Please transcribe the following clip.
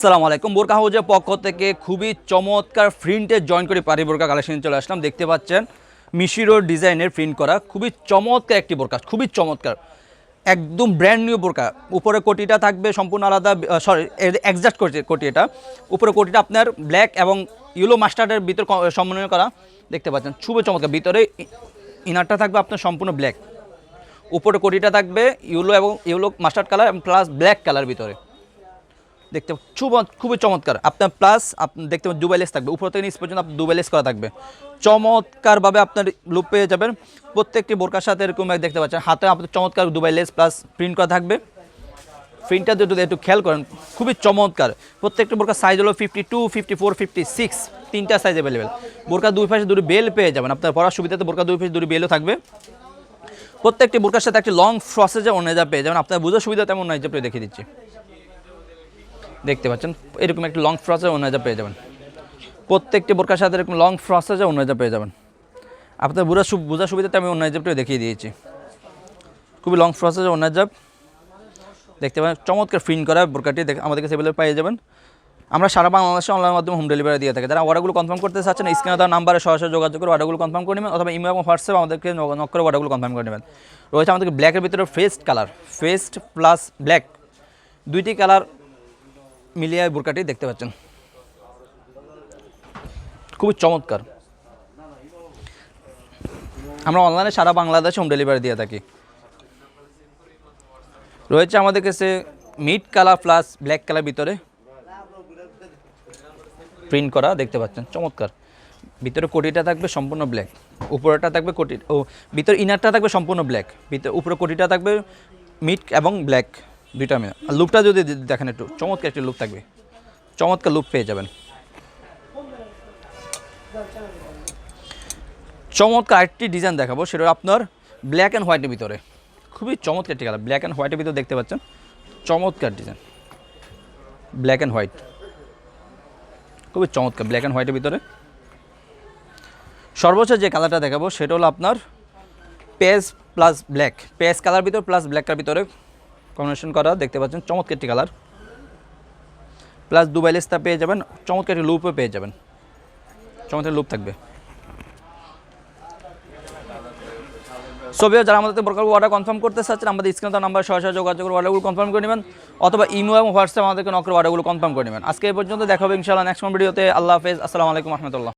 আসসালামু আলাইকুম। বোরকা হাউজের পক্ষ থেকে খুবই চমৎকার প্রিন্টের জয়েন করে পারি বোরকা কালেকশন চলে আসলাম। দেখতে পাচ্ছেন মিশিরো ডিজাইনের প্রিন্ট করা খুবই চমৎকার একটি বোরকা, খুবই চমৎকার, একদম ব্র্যান্ড নিউ বোরকা। উপরে কোটিটা থাকবে সম্পূর্ণ আলাদা, সরি এক্সাক্ট কোটি, এটা উপরে কোটিটা আপনার ব্ল্যাক এবং ইয়েলো মাস্টার্ডের ভিতর সমন্বয় করা। দেখতে পাচ্ছেন খুবই চমৎকার। ভিতরে ইনারটা থাকবে আপনার সম্পূর্ণ ব্ল্যাক, উপরে কোটিটা থাকবে ইয়েলো এবং yellow mustard colour plus black colour ভিতরে। দেখতে খুবই চমৎকার। আপনার প্লাস আপনি দেখতে পাবেন দুবাই লেস থাকবে, উপর থেকে নিচ পর্যন্ত আপনার দুবাই লেস করা থাকবে। চমৎকারভাবে আপনার লুক পেয়ে যাবেন। প্রত্যেকটি বোরকার সাথে এরকম দেখতে পাচ্ছেন হাতে আপনার চমৎকার দুবাই লেস প্লাস প্রিন্ট করা থাকবে। প্রিন্টটা যদি একটু খেয়াল করেন খুবই চমৎকার। প্রত্যেকটি বোরকার সাইজ হলো 52, 54, 56, তিনটা সাইজ অ্যাভেলেবেল। বোরকা দুই পাশে দুটি বেল পেয়ে যাবেন। আপনার পড়ার সুবিধাতে বোরকা দুই পাশে দুটি বেলও থাকবে। প্রত্যেকটি বোরকার সাথে একটি লং ফ্রসেজে ওড়না পেয়ে যাবেন। আপনার বোঝার সুবিধা তেমন নয়, যে দেখিয়ে দিচ্ছি। দেখতে পাচ্ছেন এরকম একটি লং ফ্রসেজে ওড়না পেয়ে যাবেন। প্রত্যেকটি বোরকার সাথে এরকম লং ফ্রসেজে ওড়না পেয়ে যাবেন। আপনার বোঝার সুবিধাতে আমি ওড়না জাপটা দেখিয়ে দিয়েছি। খুবই লং ফ্রসেজে ওড়না জাপ দেখতে পাবেন। চমৎকার প্রিন্ট করা বোরকাটি আমাদের কাছে অ্যাভেলেবল পেয়ে যাবেন। আমরা সারা বাংলাদেশে অনলাইনের মাধ্যমে হোম ডেলিভারি দিয়ে থাকি। যারা অর্ডারগুলো কনফার্ম করতে চাচ্ছেন স্ক্রিনে দেওয়া নাম্বারে সরাসরি যোগাযোগ করে অর্ডারগুলো কনফার্ম করে নেবেন, অথবা ইমেল এবং হোয়াটসঅ্যাপ আমাদেরকে নক করে অর্ডারগুলো কনফার্ম করে নেবেন। রয়েছে আমাদেরকে ব্ল্যাকের ভিতরে fest colour, fest plus black দুইটি কালার মিলিয়ে বোরকাটি দেখতে পাচ্ছেন। খুবই চমৎকার। আমরা অনলাইনে সারা বাংলাদেশে হোম ডেলিভারি দিয়ে থাকি। রয়েছে আমাদের কাছে mid colour plus black colour ভিতরে প্রিন্ট করা দেখতে পাচ্ছেন। চমৎকার। ভিতরে কোটিটা থাকবে সম্পূর্ণ ব্ল্যাক, উপরেটা থাকবে কোটি ও ভিতরে ইনারটা থাকবে সম্পূর্ণ ব্ল্যাক, ভিতরে উপরে কোটিটা থাকবে মিড এবং ব্ল্যাক দুইটা মিলে। আর লুকটা যদি দেখেন একটু চমৎকার একটি লুক থাকবে, চমৎকার লুক পেয়ে যাবেন। চমৎকার আরেকটি ডিজাইন দেখাবো, সেটা আপনার ব্ল্যাক অ্যান্ড হোয়াইটের ভিতরে। খুবই চমৎকার একটি কালার, ব্ল্যাক অ্যান্ড হোয়াইটের ভিতরে দেখতে পাচ্ছেন। চমৎকার ডিজাইন, ব্ল্যাক অ্যান্ড হোয়াইট, খুবই চমৎকার ব্ল্যাক অ্যান্ড হোয়াইটের ভিতরে। সর্বোচ্চ যে কালারটা দেখাবো সেটা হলো আপনার page plus black, page colour ভিতরে প্লাস ব্ল্যাক কালার ভিতরে কম্বিনেশন করা দেখতে পাচ্ছেন। চমৎকার একটি কালার প্লাস দুবাই লেসটা পেয়ে যাবেন। চমৎকার একটি লুপও পেয়ে যাবেন, চমৎকার লুপ থাকবে। যারা আমাদের বোরকার অর্ডার কনফার্ম করতে চাচ্ছেন আমাদের স্ক্রিনে তার নাম্বার সরাসরি যোগাযোগ করে অর্ডারগুলো কনফার্ম করে নেবেন, অথবা ইমেল এবং হোয়াটসঅ্যাপ আমাদেরকে নক করে অর্ডারগুলো কনফার্ম করে নেবেন। আজকে এই পর্যন্ত দেখা হবে ইনশাআল্লাহ নেক্সট কোন ভিডিওতে। আল্লাহ হাফেজ, আসসালামু আলাইকুম রহমতুল্লাহ।